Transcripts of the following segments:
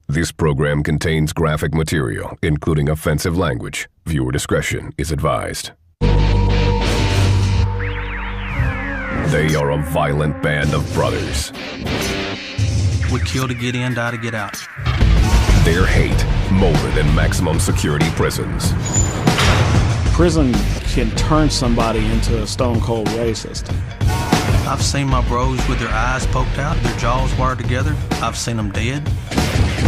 This program contains graphic material, including offensive language. Viewer discretion is advised. They are a violent band of brothers. We kill to get in, die to get out. Their hate molded in maximum security prisons. Prison can turn somebody into a stone-cold racist. I've seen my bros with their eyes poked out, their jaws wired together. I've seen them dead.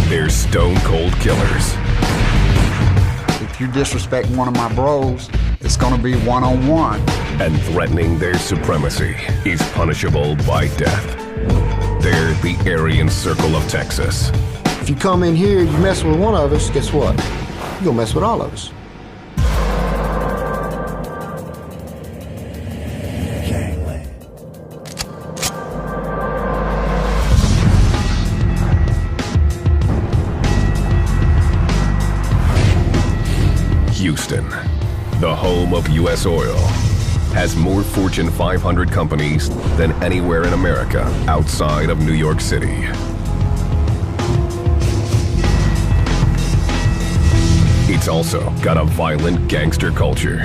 They're stone-cold killers. If you disrespect one of my bros, it's gonna be one-on-one. And threatening their supremacy is punishable by death. They're the Aryan Circle of Texas. If you come in here, you mess with one of us, guess what? You're gonna mess with all of us. Houston, the home of U.S. oil, has more Fortune 500 companies than anywhere in America outside of New York City. It's also got a violent gangster culture.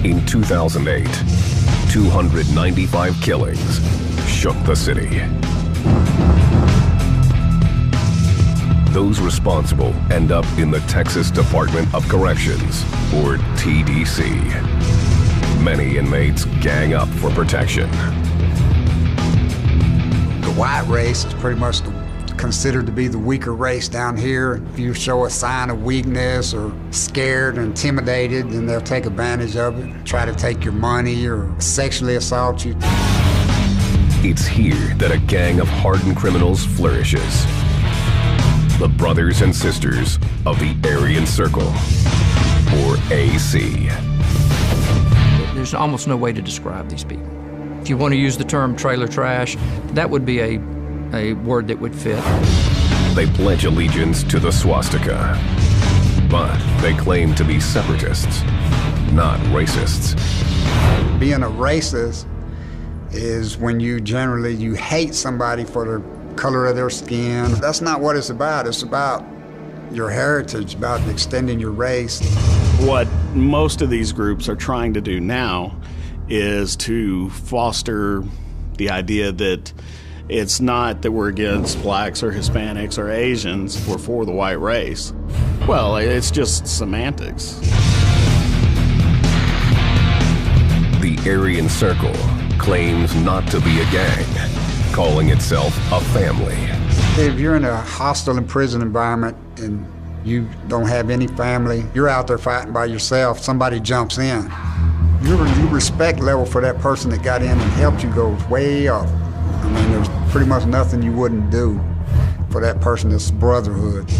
In 2008, 295 killings shook the city. Those responsible end up in the Texas Department of Corrections, or TDC. Many inmates gang up for protection. The white race is pretty much considered to be the weaker race down here. If you show a sign of weakness or scared or intimidated, then they'll take advantage of it, try to take your money or sexually assault you. It's here that a gang of hardened criminals flourishes. The brothers and sisters of the Aryan Circle, or AC. There's almost no way to describe these people. If you want to use the term trailer trash, that would be a word that would fit. They pledge allegiance to the swastika, but they claim to be separatists, not racists. Being a racist is when you hate somebody for their color of their skin. That's not what it's about. It's about your heritage, about extending your race. What most of these groups are trying to do now is to foster the idea that it's not that we're against blacks or Hispanics or Asians, we're for the white race. Well, it's just semantics. The Aryan Circle claims not to be a gang, calling itself a family. If you're in a hostile and prison environment and you don't have any family, you're out there fighting by yourself, somebody jumps in. Your respect level for that person that got in and helped you goes way up. I mean, there's pretty much nothing you wouldn't do for that person. It's brotherhood.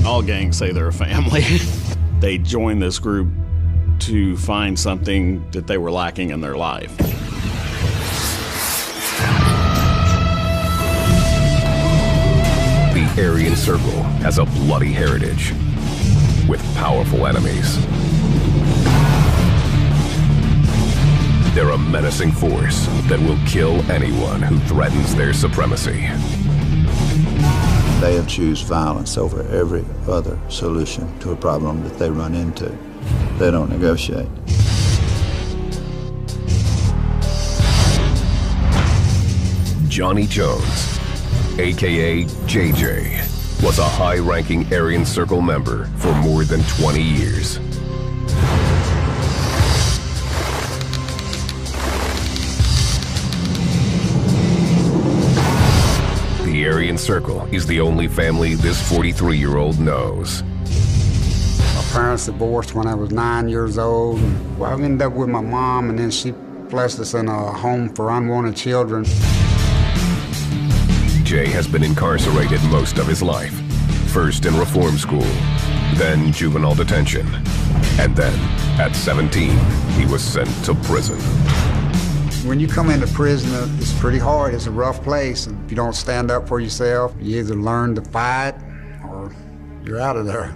All gangs say they're a family. They joined this group to find something that they were lacking in their life. The Aryan Circle has a bloody heritage with powerful enemies. They're a menacing force that will kill anyone who threatens their supremacy. They have chosen violence over every other solution to a problem that they run into. They don't negotiate. Johnny Jones, aka JJ, was a high-ranking Aryan Circle member for more than 20 years. The Aryan Circle is the only family this 43-year-old knows. My parents divorced when I was 9 years old. I ended up with my mom, and then she placed us in a home for unwanted children. Jay has been incarcerated most of his life. First in reform school, then juvenile detention, and then, at 17, he was sent to prison. When you come into prison, it's pretty hard. It's a rough place. And if you don't stand up for yourself, you either learn to fight or you're out of there.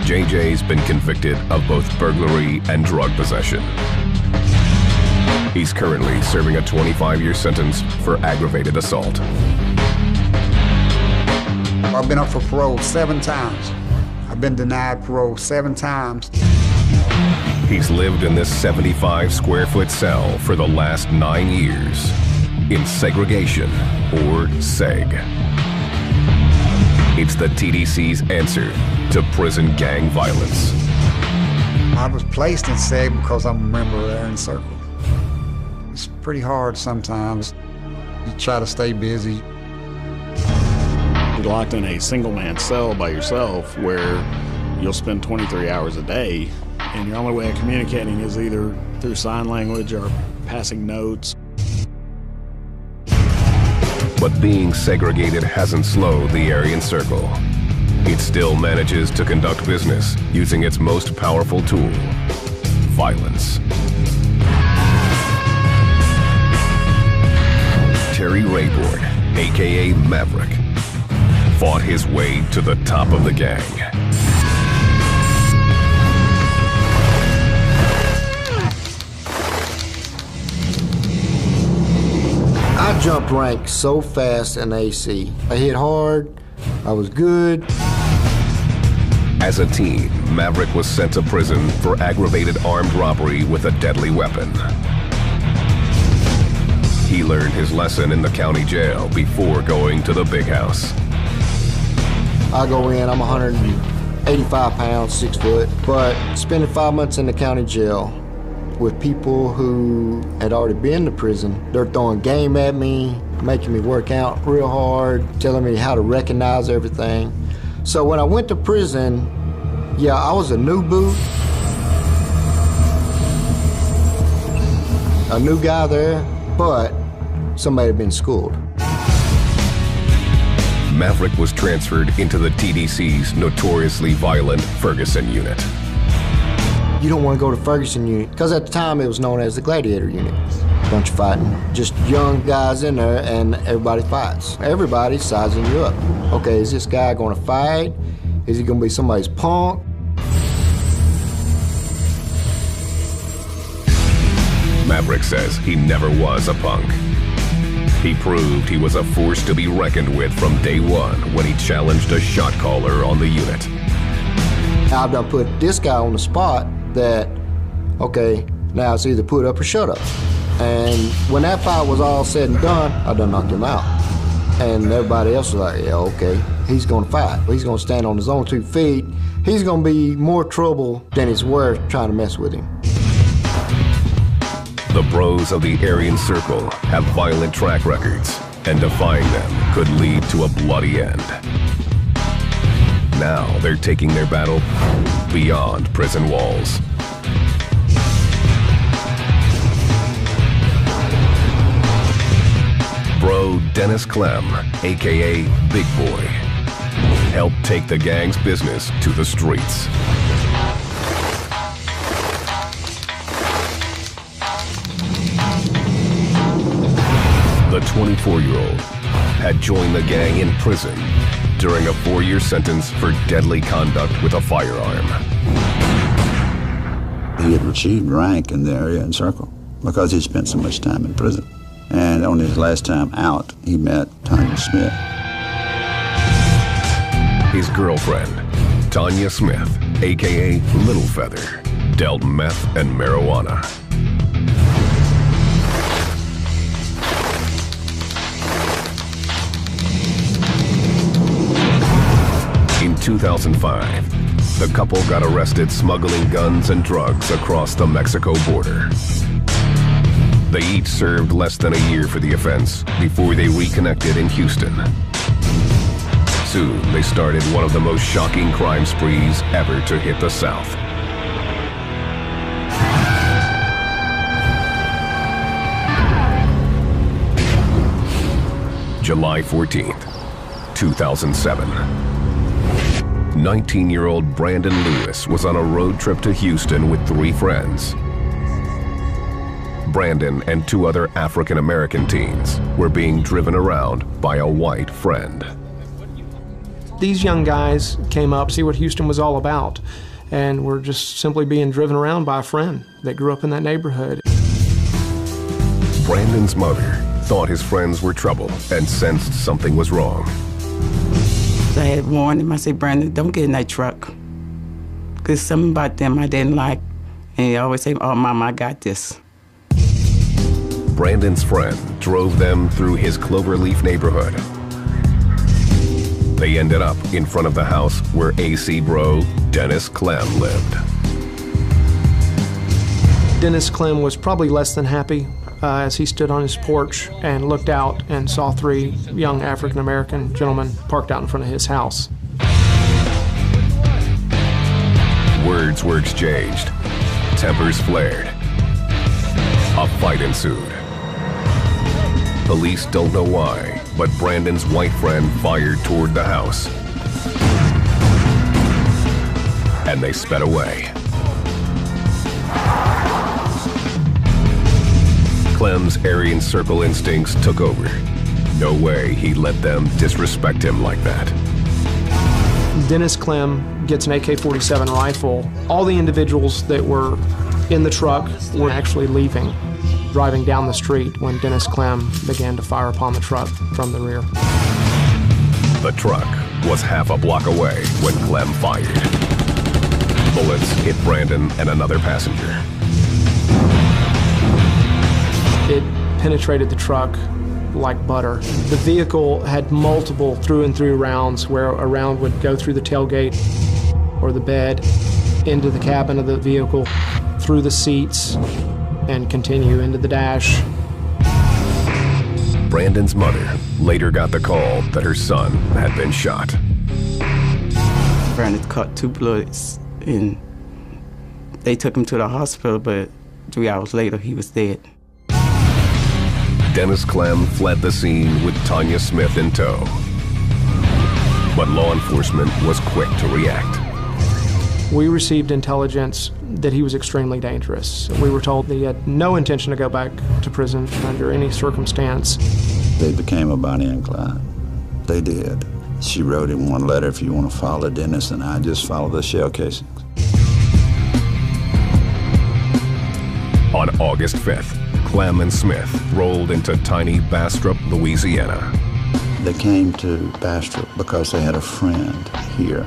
JJ's been convicted of both burglary and drug possession. He's currently serving a 25-year sentence for aggravated assault. I've been up for parole 7 times. I've been denied parole 7 times. He's lived in this 75-square-foot cell for the last 9 years in segregation, or SEG. It's the TDC's answer to prison gang violence. I was placed in SEG because I'm a member of the Aryan Circle. It's pretty hard sometimes. You try to stay busy. You're locked in a single-man cell by yourself where you'll spend 23 hours a day, and your only way of communicating is either through sign language or passing notes. But being segregated hasn't slowed the Aryan Circle. It still manages to conduct business using its most powerful tool, violence. Terry Rayborn, aka Maverick, fought his way to the top of the gang. I jumped ranks so fast in AC. I hit hard, I was good. As a teen, Maverick was sent to prison for aggravated armed robbery with a deadly weapon. He learned his lesson in the county jail before going to the big house. I go in, I'm 185 pounds, 6 foot, but spending 5 months in the county jail with people who had already been to prison, they're throwing game at me, making me work out real hard, telling me how to recognize everything. So when I went to prison, yeah, I was a new boot, a new guy there, but somebody had been schooled. Maverick was transferred into the TDC's notoriously violent Ferguson unit. You don't want to go to Ferguson unit, because at the time it was known as the Gladiator unit. Bunch of fighting, just young guys in there, and everybody fights. Everybody's sizing you up. Okay, is this guy going to fight? Is he going to be somebody's punk? Maverick says he never was a punk. He proved he was a force to be reckoned with from day one when he challenged a shot caller on the unit. I've done put this guy on the spot that, okay, now it's either put up or shut up. And when that fight was all said and done, I done knocked him out. And everybody else was like, yeah, okay, he's gonna fight. He's gonna stand on his own 2 feet. He's gonna be more trouble than it's worth trying to mess with him. The bros of the Aryan Circle have violent track records, and defying them could lead to a bloody end. Now they're taking their battle beyond prison walls. Bro Dennis Clem, aka Big Boy, helped take the gang's business to the streets. The 24-year-old had joined the gang in prison during a 4-year sentence for deadly conduct with a firearm. He had achieved rank in the Aryan Circle because he spent so much time in prison. And on his last time out, he met Tanya Smith. His girlfriend, Tanya Smith, aka Little Feather, dealt meth and marijuana. In 2005, the couple got arrested smuggling guns and drugs across the Mexico border. They each served less than a year for the offense before they reconnected in Houston. Soon, they started one of the most shocking crime sprees ever to hit the South. July 14th, 2007. 19-year-old Brandon Lewis was on a road trip to Houston with 3 friends. Brandon and 2 other African-American teens were being driven around by a white friend. These young guys came up to see what Houston was all about, and were just simply being driven around by a friend that grew up in that neighborhood. Brandon's mother thought his friends were trouble and sensed something was wrong. I had warned him. I said, Brandon, don't get in that truck. Because something about them I didn't like. And he always say, oh, Mama, I got this. Brandon's friend drove them through his Cloverleaf neighborhood. They ended up in front of the house where AC bro Dennis Clem lived. Dennis Clem was probably less than happy as he stood on his porch and looked out and saw 3 young African-American gentlemen parked out in front of his house. Words were exchanged. Tempers flared. A fight ensued. Police don't know why, but Brandon's white friend fired toward the house. And they sped away. Clem's Aryan Circle instincts took over. No way he'd let them disrespect him like that. Dennis Clem gets an AK-47 rifle. All the individuals that were in the truck were actually leaving, driving down the street when Dennis Clem began to fire upon the truck from the rear. The truck was half a block away when Clem fired. Bullets hit Brandon and another passenger. It penetrated the truck like butter. The vehicle had multiple through-and-through rounds where a round would go through the tailgate or the bed, into the cabin of the vehicle, through the seats, and continue into the dash. Brandon's mother later got the call that her son had been shot. Brandon caught 2 bullets, and they took him to the hospital, but 3 hours later, he was dead. Dennis Clem fled the scene with Tanya Smith in tow. But law enforcement was quick to react. We received intelligence that he was extremely dangerous. We were told that he had no intention to go back to prison under any circumstance. They became a Bonnie and Clyde. They did. She wrote him one letter, if you want to follow Dennis, and I just follow the shell casings. On August 5th, Clem and Smith rolled into tiny Bastrop, Louisiana. They came to Bastrop because they had a friend here,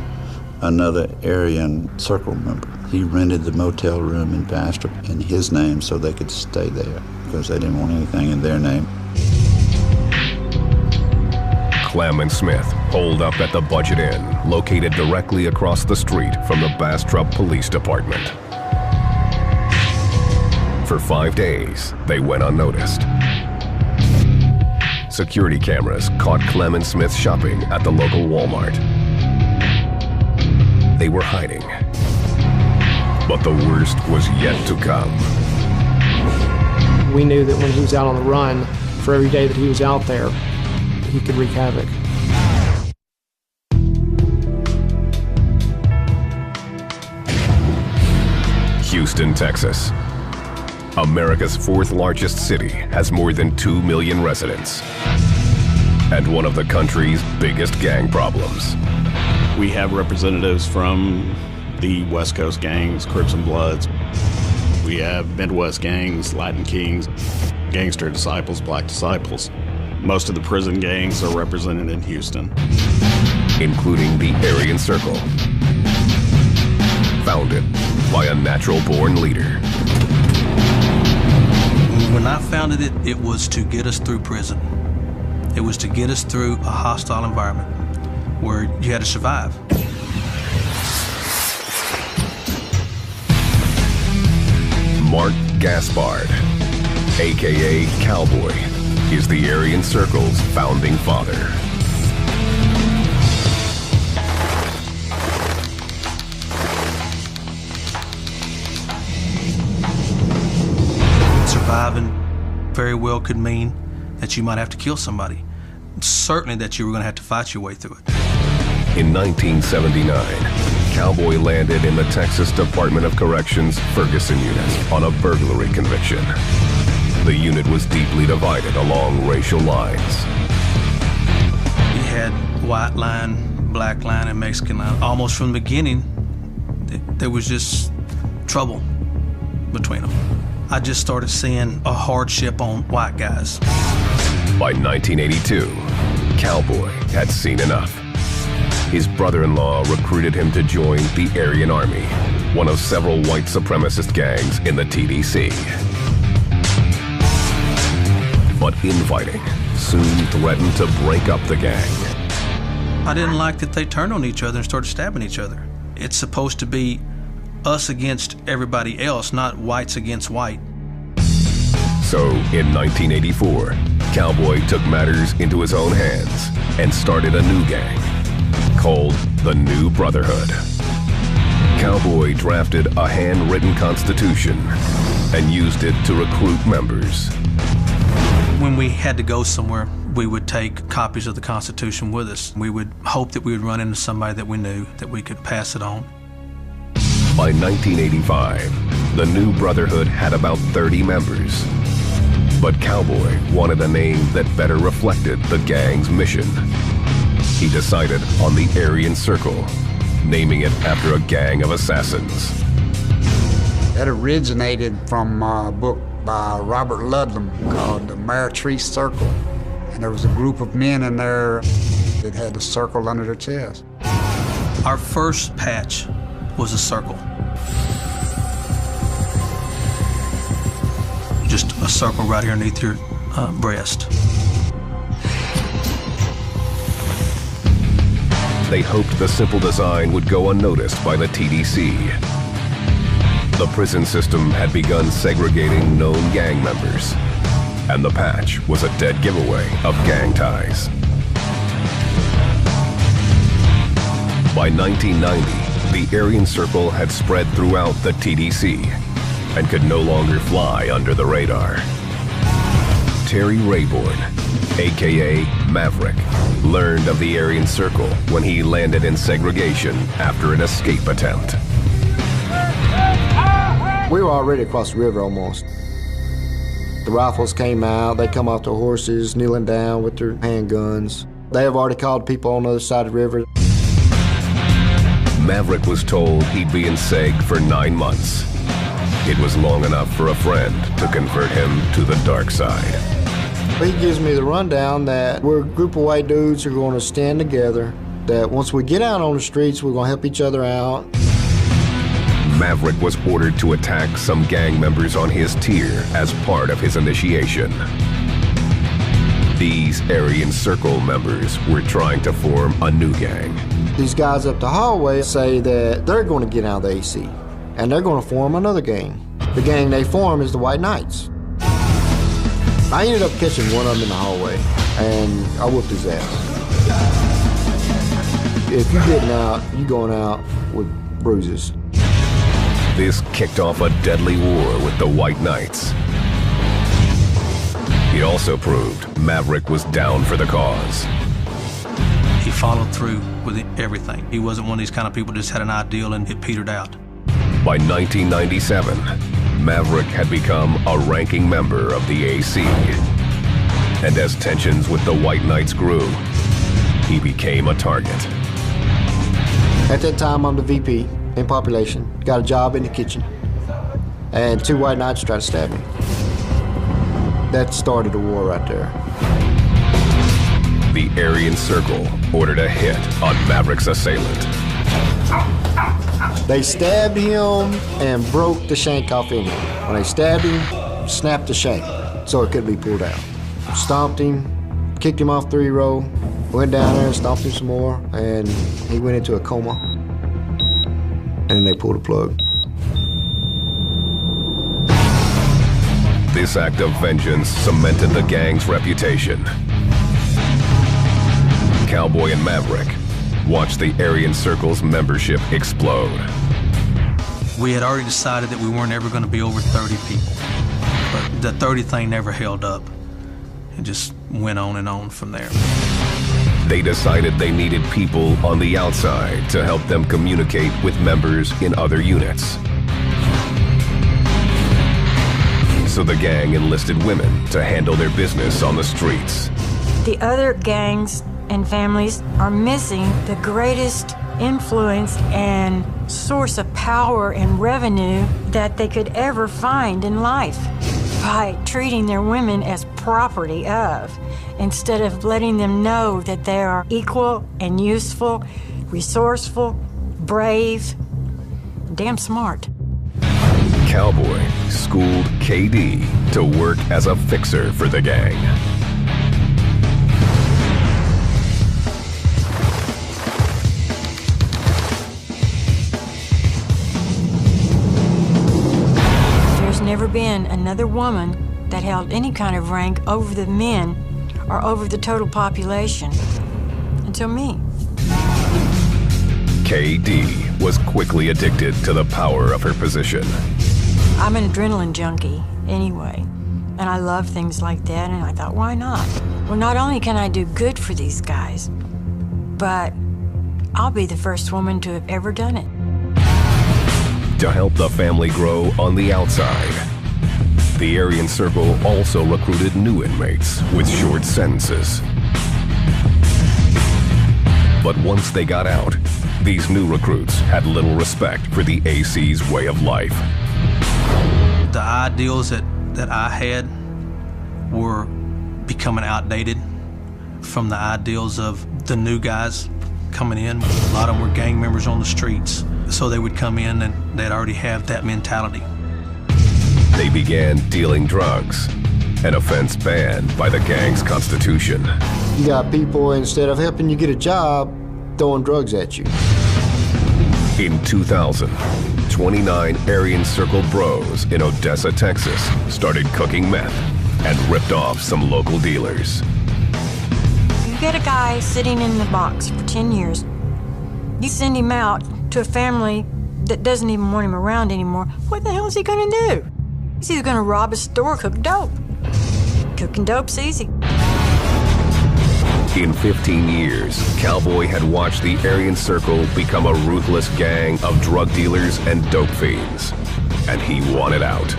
another Aryan Circle member. He rented the motel room in Bastrop in his name so they could stay there because they didn't want anything in their name. Clem and Smith holed up at the Budget Inn, located directly across the street from the Bastrop Police Department. For 5 days, they went unnoticed. Security cameras caught Clem and Smith shopping at the local Walmart. They were hiding. But the worst was yet to come. We knew that when he was out on the run, for every day that he was out there, he could wreak havoc. Houston, Texas. America's 4th largest city has more than 2 million residents and one of the country's biggest gang problems. We have representatives from the West Coast gangs, Crips and Bloods. We have Midwest gangs, Latin Kings, Gangster Disciples, Black Disciples. Most of the prison gangs are represented in Houston, including the Aryan Circle, founded by a natural-born leader. When I founded it, it was to get us through prison. It was to get us through a hostile environment where you had to survive. Mark Gaspard, a.k.a. Cowboy, is the Aryan Circle's founding father. Surviving very well could mean that you might have to kill somebody. Certainly that you were going to have to fight your way through it. In 1979, Cowboy landed in the Texas Department of Corrections Ferguson unit on a burglary conviction. The unit was deeply divided along racial lines. You had white line, black line, and Mexican line. Almost from the beginning, there was just trouble between them. I just started seeing a hardship on white guys. By 1982, Cowboy had seen enough. His brother-in-law recruited him to join the Aryan Army, one of several white supremacist gangs in the TDC. But infighting soon threatened to break up the gang. I didn't like that they turned on each other and started stabbing each other. It's supposed to be us against everybody else, not whites against white. So in 1984, Cowboy took matters into his own hands and started a new gang called the New Brotherhood. Cowboy drafted a handwritten constitution and used it to recruit members. When we had to go somewhere, we would take copies of the Constitution with us. We would hope that we would run into somebody that we knew, that we could pass it on. By 1985, the New Brotherhood had about 30 members. But Cowboy wanted a name that better reflected the gang's mission. He decided on the Aryan Circle, naming it after a gang of assassins. That originated from a book by Robert Ludlum called The Meretrice Circle. And there was a group of men in there that had a circle under their chest. Our first patch was a circle. Just a circle right here underneath your breast. They hoped the simple design would go unnoticed by the TDC. The prison system had begun segregating known gang members, and the patch was a dead giveaway of gang ties. By 1990, the Aryan Circle had spread throughout the TDC and could no longer fly under the radar. Terry Rayborn, aka Maverick, learned of the Aryan Circle when he landed in segregation after an escape attempt. We were already across the river almost. The rifles came out, they come off their horses, kneeling down with their handguns. They have already called people on the other side of the river. Maverick was told he'd be in Seg for 9 months. It was long enough for a friend to convert him to the dark side. He gives me the rundown that we're a group of white dudes who are going to stand together, that once we get out on the streets, we're going to help each other out. Maverick was ordered to attack some gang members on his tier as part of his initiation. These Aryan Circle members were trying to form a new gang. These guys up the hallway say that they're going to get out of the AC, and they're going to form another gang. The gang they form is the White Knights. I ended up catching one of them in the hallway, and I whooped his ass. If you're getting out, you're going out with bruises. This kicked off a deadly war with the White Knights. It also proved Maverick was down for the cause. He followed through with everything. He wasn't one of these kind of people who just had an ideal and it petered out. By 1997, Maverick had become a ranking member of the AC. And as tensions with the White Knights grew, he became a target. At that time, I'm the VP in Compilation. Got a job in the kitchen. And 2 White Knights tried to stab me. That started a war right there. The Aryan Circle ordered a hit on Maverick's assailant. They stabbed him and broke the shank off in him. When they stabbed him, snapped the shank so it couldn't be pulled out. Stomped him, kicked him off 3-row, went down there and stomped him some more, and he went into a coma. And then they pulled the plug. This act of vengeance cemented the gang's reputation. Cowboy and Maverick watched the Aryan Circle's membership explode. We had already decided that we weren't ever going to be over 30 people. But the 30 thing never held up. It just went on and on from there. They decided they needed people on the outside to help them communicate with members in other units. So the gang enlisted women to handle their business on the streets. The other gangs and families are missing the greatest influence and source of power and revenue that they could ever find in life by treating their women as property of, instead of letting them know that they are equal and useful, resourceful, brave, damn smart. Cowboy schooled KD to work as a fixer for the gang. There's never been another woman that held any kind of rank over the men or over the total population until me. KD was quickly addicted to the power of her position. I'm an adrenaline junkie anyway, and I love things like that, and I thought, why not? Well, not only can I do good for these guys, but I'll be the first woman to have ever done it. To help the family grow on the outside, the Aryan Circle also recruited new inmates with short sentences. But once they got out, these new recruits had little respect for the AC's way of life. The ideals that I had were becoming outdated from the ideals of the new guys coming in. A lot of them were gang members on the streets, so they would come in and they'd already have that mentality. They began dealing drugs, an offense banned by the gang's constitution. You got people, instead of helping you get a job, throwing drugs at you. In 2000, 29 Aryan Circle bros in Odessa, Texas started cooking meth and ripped off some local dealers. You get a guy sitting in the box for 10 years, you send him out to a family that doesn't even want him around anymore. What the hell is he gonna do? He's either gonna rob a store or cook dope. Cooking dope's easy. In 15 years, Cowboy had watched the Aryan Circle become a ruthless gang of drug dealers and dope fiends, and he wanted out.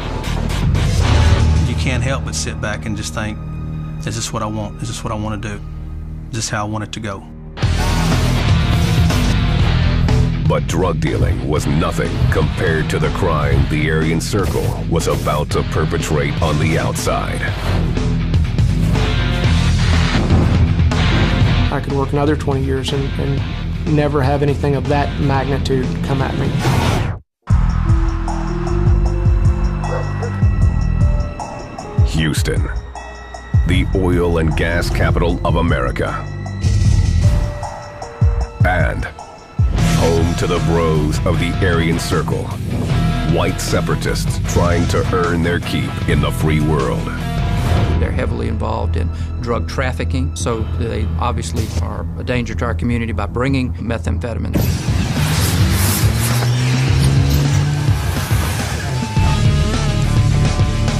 You can't help but sit back and just think, is this what I want? Is this what I want to do? Is this how I want it to go? But drug dealing was nothing compared to the crime the Aryan Circle was about to perpetrate on the outside. I could work another 20 years and never have anything of that magnitude come at me. Houston, the oil and gas capital of America. And home to the bros of the Aryan Circle, white separatists trying to earn their keep in the free world. They're heavily involved in drug trafficking, so they obviously are a danger to our community by bringing methamphetamine.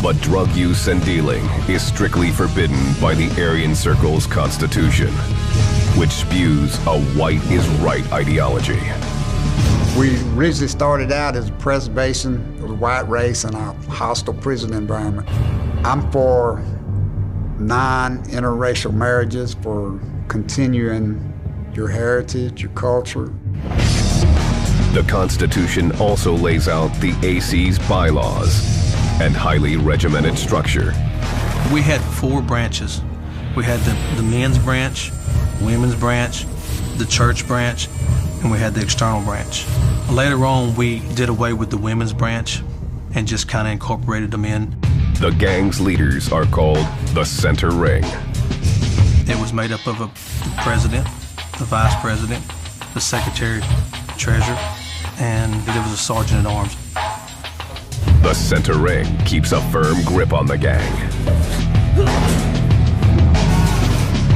But drug use and dealing is strictly forbidden by the Aryan Circle's constitution, which spews a white is right ideology. We originally started out as preservation of the white race in a hostile prison environment. I'm for non-interracial marriages, for continuing your heritage, your culture. The Constitution also lays out the AC's bylaws and highly regimented structure. We had 4 branches. We had the men's branch, women's branch, the church branch, and we had the external branch. Later on, we did away with the women's branch and just kind of incorporated them in. The gang's leaders are called the Center Ring. It was made up of the president, the vice president, the secretary, treasurer, and there was a sergeant at arms. The Center Ring keeps a firm grip on the gang.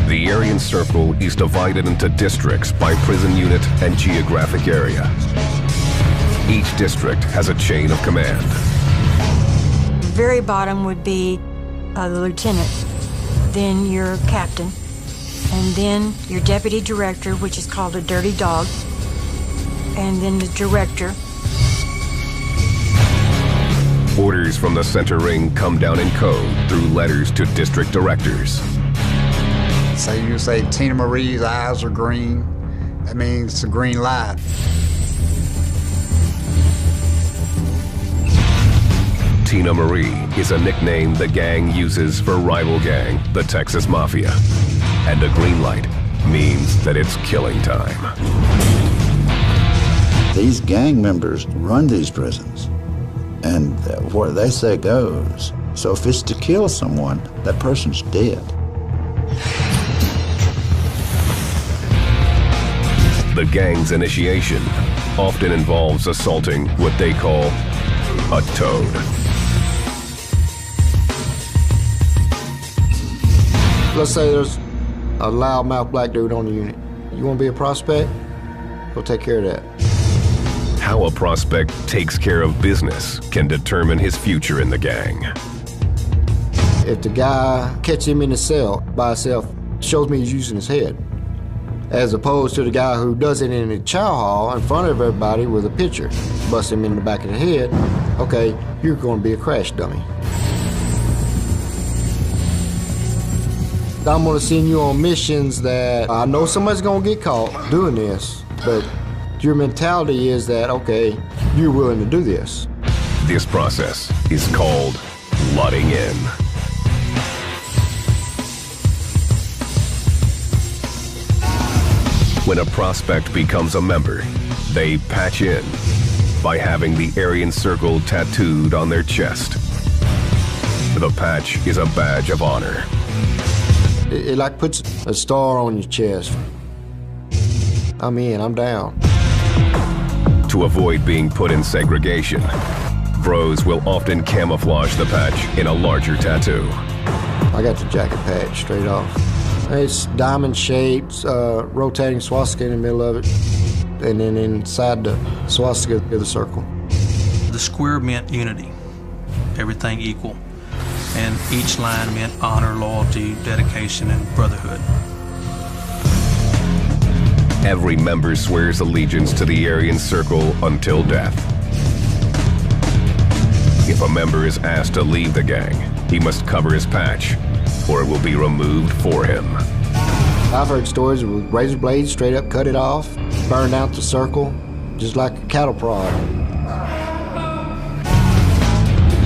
The Aryan Circle is divided into districts by prison unit and geographic area. Each district has a chain of command. Very bottom would be the lieutenant, then your captain, and then your deputy director, which is called a dirty dog, and then the director. Orders from the Center Ring come down in code through letters to district directors. Say you say Tina Marie's eyes are green, that means it's a green light. Tina Marie is a nickname the gang uses for rival gang, the Texas Mafia. And a green light means that it's killing time. These gang members run these prisons, and where they say goes. So if it's to kill someone, that person's dead. The gang's initiation often involves assaulting what they call a toad. Let's say there's a loudmouth black dude on the unit. You want to be a prospect? We'll take care of that. How a prospect takes care of business can determine his future in the gang. If the guy catches him in the cell by himself, shows me he's using his head, as opposed to the guy who does it in the chow hall in front of everybody with a pitcher, bust him in the back of the head. Okay, you're going to be a crash dummy. I'm going to send you on missions that I know somebody's going to get caught doing this, but your mentality is that, okay, you're willing to do this. This process is called slotting in. When a prospect becomes a member, they patch in by having the Aryan circle tattooed on their chest. The patch is a badge of honor. It like puts a star on your chest. I'm in, I'm down. To avoid being put in segregation, bros will often camouflage the patch in a larger tattoo. I got the jacket patch straight off. It's diamond shaped, rotating swastika in the middle of it, and then inside the swastika is a circle. The square meant unity, everything equal, and each line meant honor, loyalty, dedication, and brotherhood. Every member swears allegiance to the Aryan circle until death. If a member is asked to leave the gang, he must cover his patch, or it will be removed for him. I've heard stories with razor blades straight up cut it off, burned out the circle, just like a cattle prod.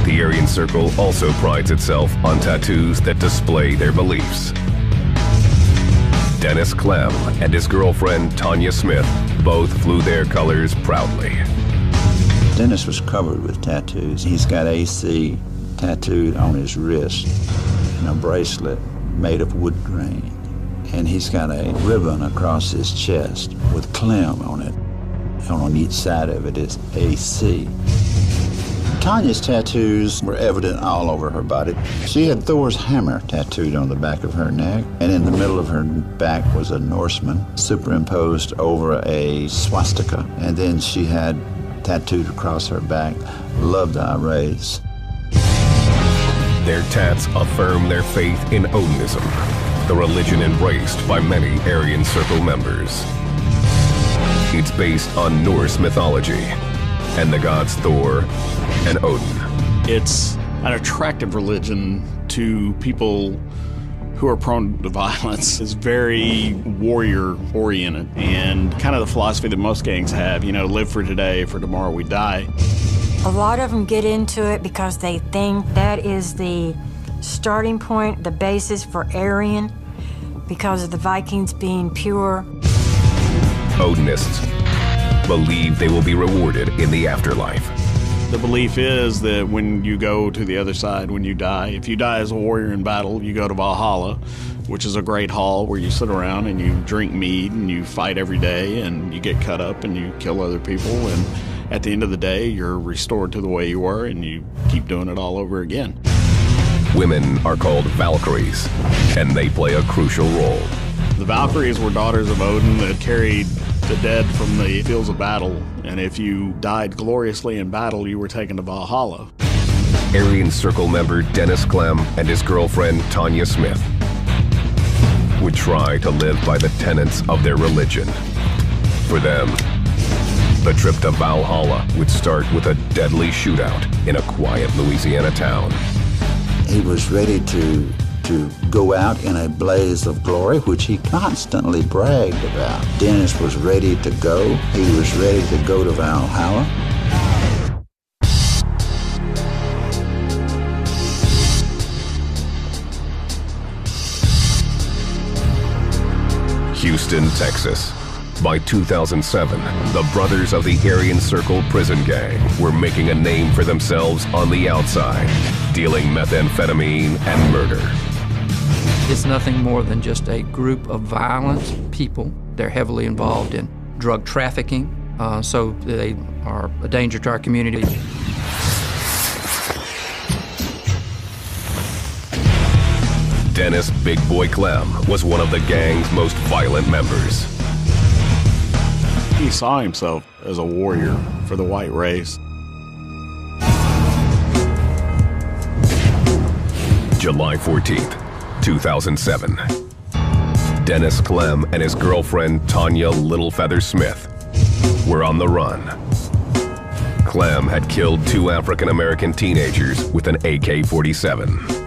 The Aryan circle also prides itself on tattoos that display their beliefs. Dennis Clem and his girlfriend Tanya Smith both flew their colors proudly. Dennis was covered with tattoos. He's got AC tattooed on his wrist and a bracelet made of wood grain. And he's got a ribbon across his chest with Clem on it. And on each side of it is AC. Tanya's tattoos were evident all over her body. She had Thor's hammer tattooed on the back of her neck, and in the middle of her back was a Norseman superimposed over a swastika. And then she had tattooed across her back, "Love Thy Race." Their tats affirm their faith in Odinism, the religion embraced by many Aryan Circle members. It's based on Norse mythology and the gods Thor and Odin. It's an attractive religion to people who are prone to violence. It's very warrior-oriented, and kind of the philosophy that most gangs have, you know, live for today, for tomorrow we die. A lot of them get into it because they think that is the starting point, the basis for Aryan, because of the Vikings being pure. Odinists believe they will be rewarded in the afterlife. The belief is that when you go to the other side, when you die, if you die as a warrior in battle, you go to Valhalla, which is a great hall where you sit around and you drink mead and you fight every day and you get cut up and you kill other people, and at the end of the day, you're restored to the way you were and you keep doing it all over again. Women are called Valkyries, and they play a crucial role. The Valkyries were daughters of Odin that carried the dead from the fields of battle, and if you died gloriously in battle, you were taken to Valhalla. Aryan Circle member Dennis Clem and his girlfriend Tanya Smith would try to live by the tenets of their religion. For them, the trip to Valhalla would start with a deadly shootout in a quiet Louisiana town. He was ready to go out in a blaze of glory, which he constantly bragged about. Dennis was ready to go. He was ready to go to Valhalla. Houston, Texas. By 2007, the brothers of the Aryan Circle prison gang were making a name for themselves on the outside, dealing methamphetamine and murder. It's nothing more than just a group of violent people. They're heavily involved in drug trafficking, so they are a danger to our community. Dennis Big Boy Clem was one of the gang's most violent members. He saw himself as a warrior for the white race. July 14th, 2007. Dennis Clem and his girlfriend Tanya Littlefeather Smith were on the run. Clem had killed 2 African-American teenagers with an AK-47.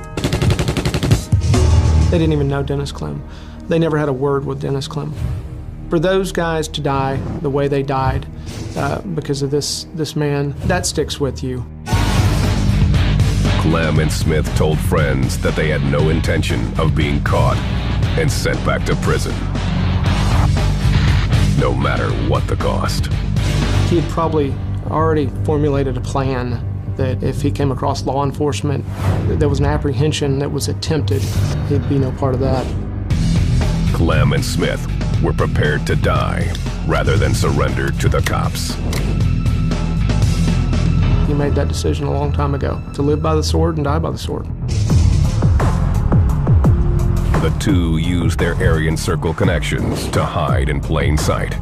They didn't even know Dennis Clem. They never had a word with Dennis Clem. For those guys to die the way they died because of this man, that sticks with you. Clem and Smith told friends that they had no intention of being caught and sent back to prison, no matter what the cost. He had probably already formulated a plan that if he came across law enforcement, there was an apprehension that was attempted, he'd be no part of that. Clem and Smith were prepared to die rather than surrender to the cops. He made that decision a long time ago, to live by the sword and die by the sword. The two used their Aryan Circle connections to hide in plain sight.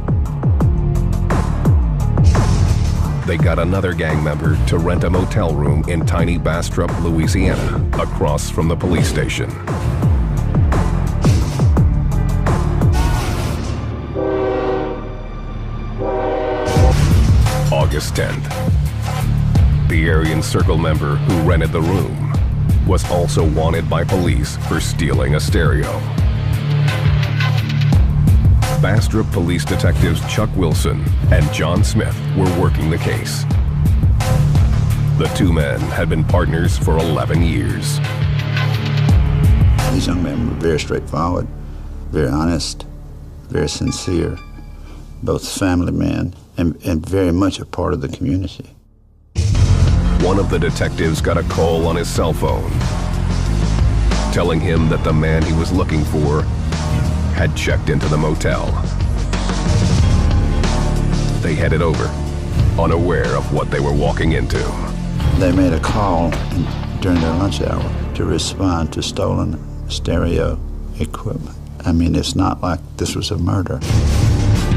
They got another gang member to rent a motel room in tiny Bastrop, Louisiana, across from the police station. August 10th. The Aryan Circle member who rented the room was also wanted by police for stealing a stereo. Bastrop police detectives Chuck Wilson and John Smith were working the case. The 2 men had been partners for 11 years. These young men were very straightforward, very honest, very sincere, both family men and very much a part of the community. One of the detectives got a call on his cell phone, telling him that the man he was looking for had checked into the motel. They headed over, unaware of what they were walking into. They made a call during their lunch hour to respond to stolen stereo equipment. I mean, it's not like this was a murder.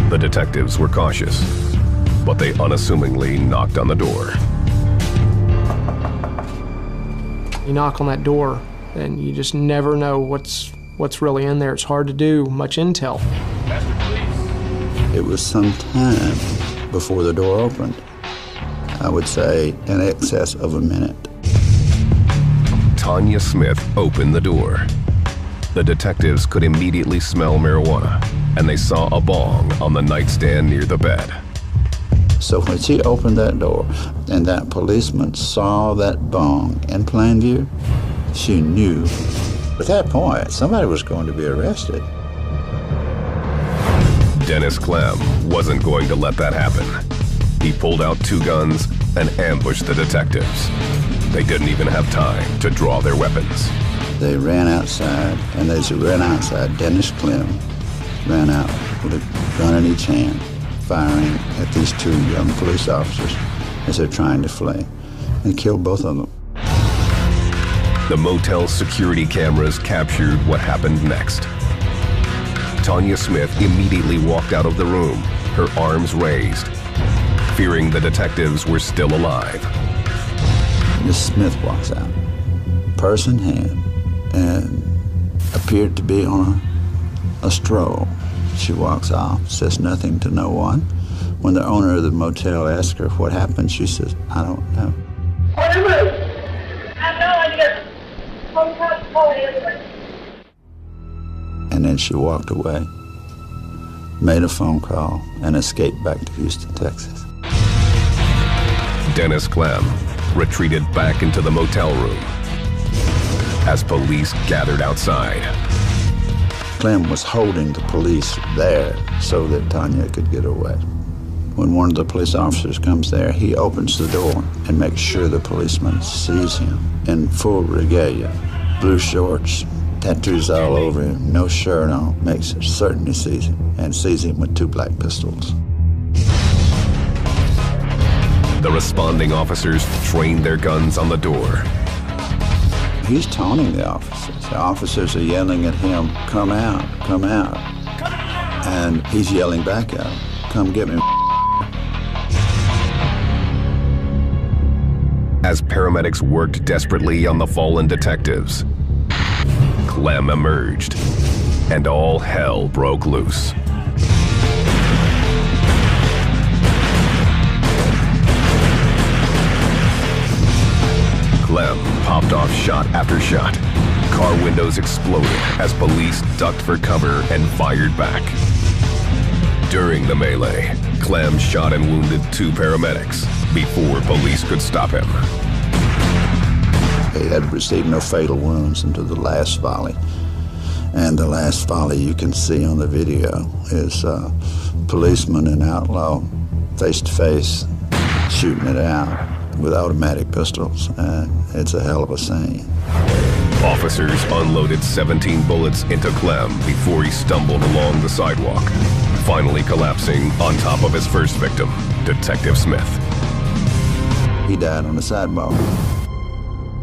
The detectives were cautious, but they unassumingly knocked on the door. You knock on that door, and you just never know what's really in there. It's hard to do much intel. It was some time before the door opened. I would say in excess of a minute. Tanya Smith opened the door. The detectives could immediately smell marijuana, and they saw a bong on the nightstand near the bed. So when she opened that door and that policeman saw that bong in plain view, she knew at that point somebody was going to be arrested. Dennis Clem wasn't going to let that happen. He pulled out 2 guns and ambushed the detectives. They didn't even have time to draw their weapons. They ran outside, and as they ran outside, Dennis Clem ran out with a gun in each hand, firing at these 2 young police officers as they're trying to flee, and killed both of them. The motel's security cameras captured what happened next. Tanya Smith immediately walked out of the room, her arms raised, fearing the detectives were still alive. Miss Smith walks out, purse in hand, and appeared to be on a stroll. She walks off, says nothing to no one. When the owner of the motel asks her what happened, she says, "I don't know." I have no idea. And then she walked away, made a phone call, and escaped back to Houston, Texas. Dennis Clem retreated back into the motel room as police gathered outside. Clem was holding the police there so that Tanya could get away. When one of the police officers comes there, he opens the door and makes sure the policeman sees him in full regalia, blue shorts, tattoos all over him, no shirt on, makes certain he sees him, and sees him with 2 black pistols. The responding officers trained their guns on the door. He's taunting the officers. The officers are yelling at him, "Come out, come out." And he's yelling back at them, "Come get me." As paramedics worked desperately on the fallen detectives, Clem emerged, and all hell broke loose. Clem popped off shot after shot. Car windows exploded as police ducked for cover and fired back. During the melee, Clem shot and wounded 2 paramedics before police could stop him. He had received no fatal wounds until the last volley. And the last volley you can see on the video is policeman and outlaw face to face shooting it out with automatic pistols, and it's a hell of a scene. Officers unloaded 17 bullets into Clem before he stumbled along the sidewalk, finally collapsing on top of his first victim, Detective Smith. He died on the sidewalk.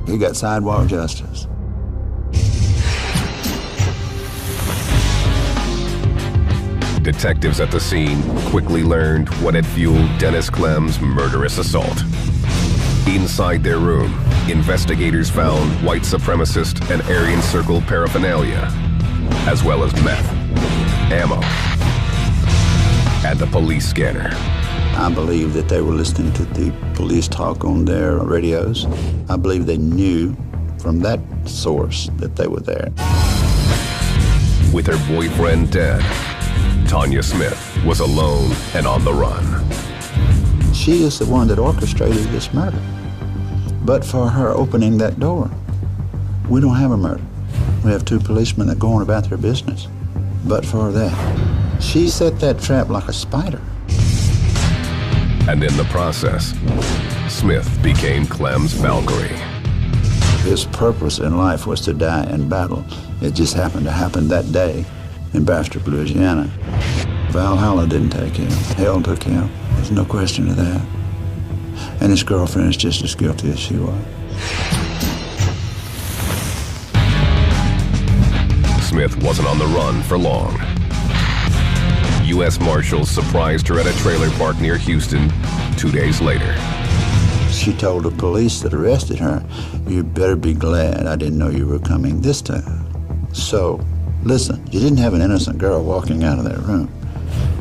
He got sidewalk justice. Detectives at the scene quickly learned what had fueled Dennis Clem's murderous assault. Inside their room, investigators found white supremacist and Aryan Circle paraphernalia, as well as meth, ammo, and a police scanner. I believe that they were listening to the police talk on their radios. I believe they knew from that source that they were there. With her boyfriend dead, Tanya Smith was alone and on the run. She is the one that orchestrated this murder. But for her opening that door, we don't have a murder. We have 2 policemen that go on about their business. But for that, she set that trap like a spider. And in the process, Smith became Clem's Valkyrie. His purpose in life was to die in battle. It just happened to happen that day in Bastrop, Louisiana. Valhalla didn't take him. Hell took him. There's no question of that. And his girlfriend is just as guilty as she was. Smith wasn't on the run for long. U.S. Marshals surprised her at a trailer park near Houston 2 days later. She told the police that arrested her, "You better be glad I didn't know you were coming this time." So, listen, you didn't have an innocent girl walking out of that room.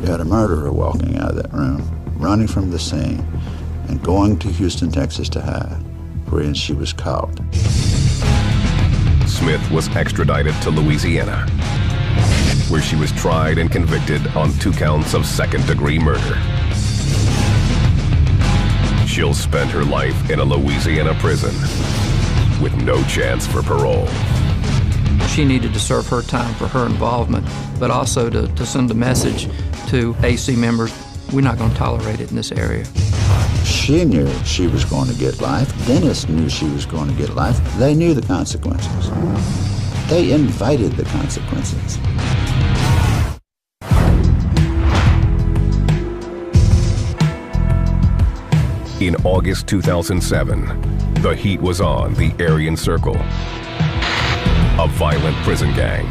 You had a murderer walking out of that room, running from the scene, and going to Houston, Texas to hide, wherein she was caught. Smith was extradited to Louisiana, where she was tried and convicted on 2 counts of second-degree murder. She'll spend her life in a Louisiana prison with no chance for parole. She needed to serve her time for her involvement, but also to send a message to AC members, we're not going to tolerate it in this area. She knew she was going to get life. Dennis knew she was going to get life. They knew the consequences. They invited the consequences. In August 2007, the heat was on the Aryan Circle, a violent prison gang.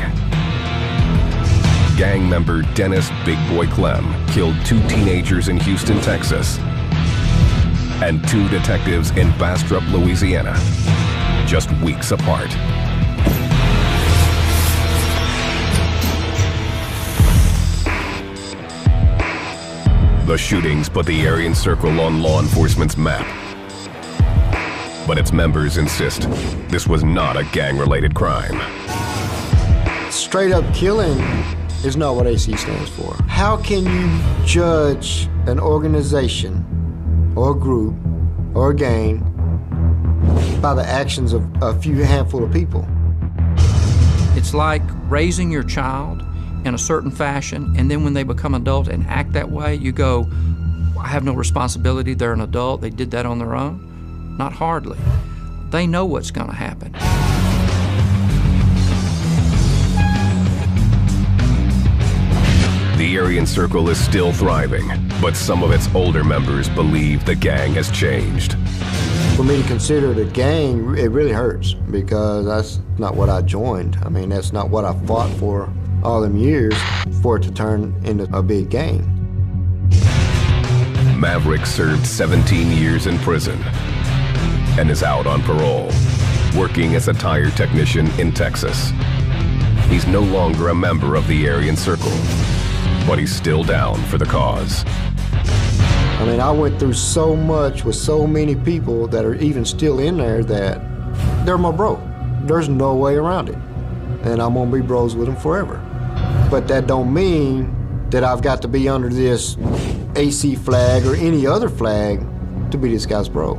Gang member Dennis Big Boy Clem killed 2 teenagers in Houston, Texas, and 2 detectives in Bastrop, Louisiana, just weeks apart. The shootings put the Aryan Circle on law enforcement's map. But its members insist this was not a gang-related crime. Straight up killing is not what AC stands for. How can you judge an organization or a group or a gang by the actions of a few handful of people? It's like raising your child in a certain fashion, and then when they become adult and act that way, you go, I have no responsibility, they're an adult, they did that on their own? Not hardly. They know what's going to happen. The Aryan Circle is still thriving, but some of its older members believe the gang has changed. For me to consider it a gang, it really hurts because that's not what I joined. I mean, that's not what I fought for all them years for it to turn into a big gang. Maverick served 17 years in prison and is out on parole, working as a tire technician in Texas. He's no longer a member of the Aryan Circle, but he's still down for the cause. I mean, I went through so much with so many people that are even still in there that they're my bro. There's no way around it. And I'm gonna be bros with them forever. But that don't mean that I've got to be under this AC flag or any other flag to be this guy's bro.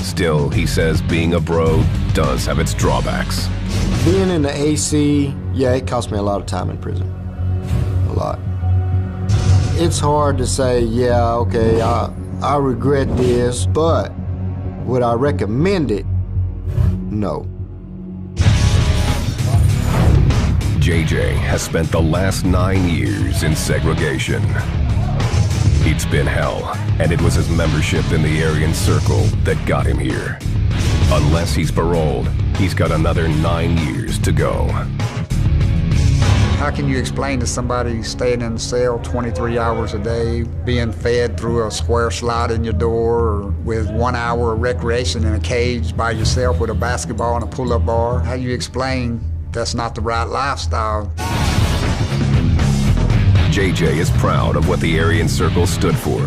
Still, he says being a bro does have its drawbacks. Being in the AC, yeah, it cost me a lot of time in prison. A lot. It's hard to say, yeah, okay, I regret this, but would I recommend it? No. JJ has spent the last 9 years in segregation. It's been hell, and it was his membership in the Aryan Circle that got him here. Unless he's paroled, he's got another 9 years to go. How can you explain to somebody staying in the cell 23 hours a day, being fed through a square slot in your door, or with 1 hour of recreation in a cage by yourself with a basketball and a pull-up bar? How do you explain that's not the right lifestyle? JJ is proud of what the Aryan Circle stood for,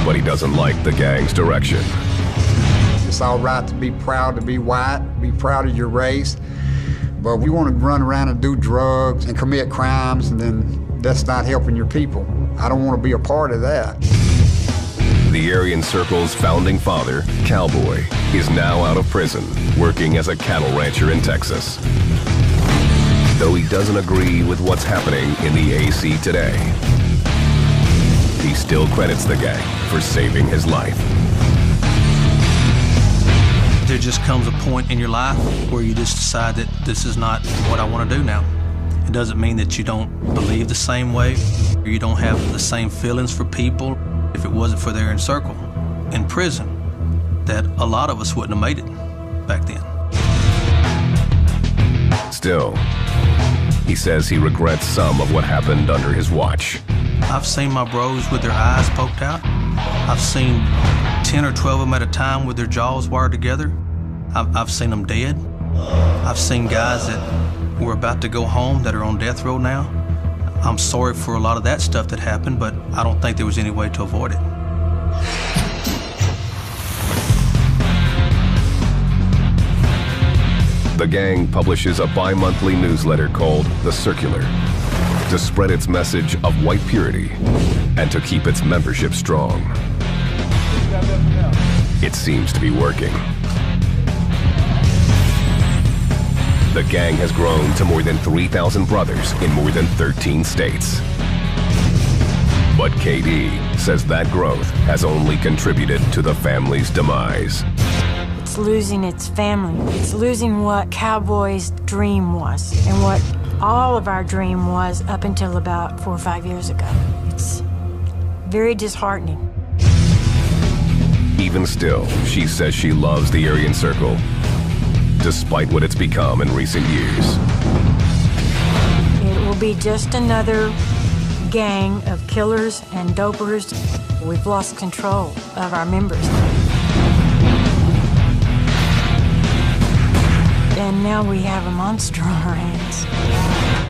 but he doesn't like the gang's direction. It's all right to be proud to be white, be proud of your race, but we want to run around and do drugs and commit crimes, and then that's not helping your people. I don't want to be a part of that. The Aryan Circle's founding father, Cowboy, is now out of prison, working as a cattle rancher in Texas. Though he doesn't agree with what's happening in the AC today, he still credits the gang for saving his life. There just comes a point in your life where you just decide that this is not what I want to do now. It doesn't mean that you don't believe the same way, or you don't have the same feelings for people. If it wasn't for the Aryan Circle in prison, that a lot of us wouldn't have made it back then. Still, he says he regrets some of what happened under his watch. I've seen my bros with their eyes poked out. I've seen 10 or 12 of them at a time with their jaws wired together. I've seen them dead. I've seen guys that were about to go home that are on death row now. I'm sorry for a lot of that stuff that happened, but I don't think there was any way to avoid it. The gang publishes a bi-monthly newsletter called The Circular to spread its message of white purity and to keep its membership strong. It seems to be working. The gang has grown to more than 3,000 brothers in more than 13 states. But KD says that growth has only contributed to the family's demise. It's losing its family. It's losing what Cowboy's dream was and what all of our dream was up until about 4 or 5 years ago. It's very disheartening. Even still, she says she loves the Aryan Circle, despite what it's become in recent years. It will be just another gang of killers and dopers. We've lost control of our members. And now we have a monster on our hands.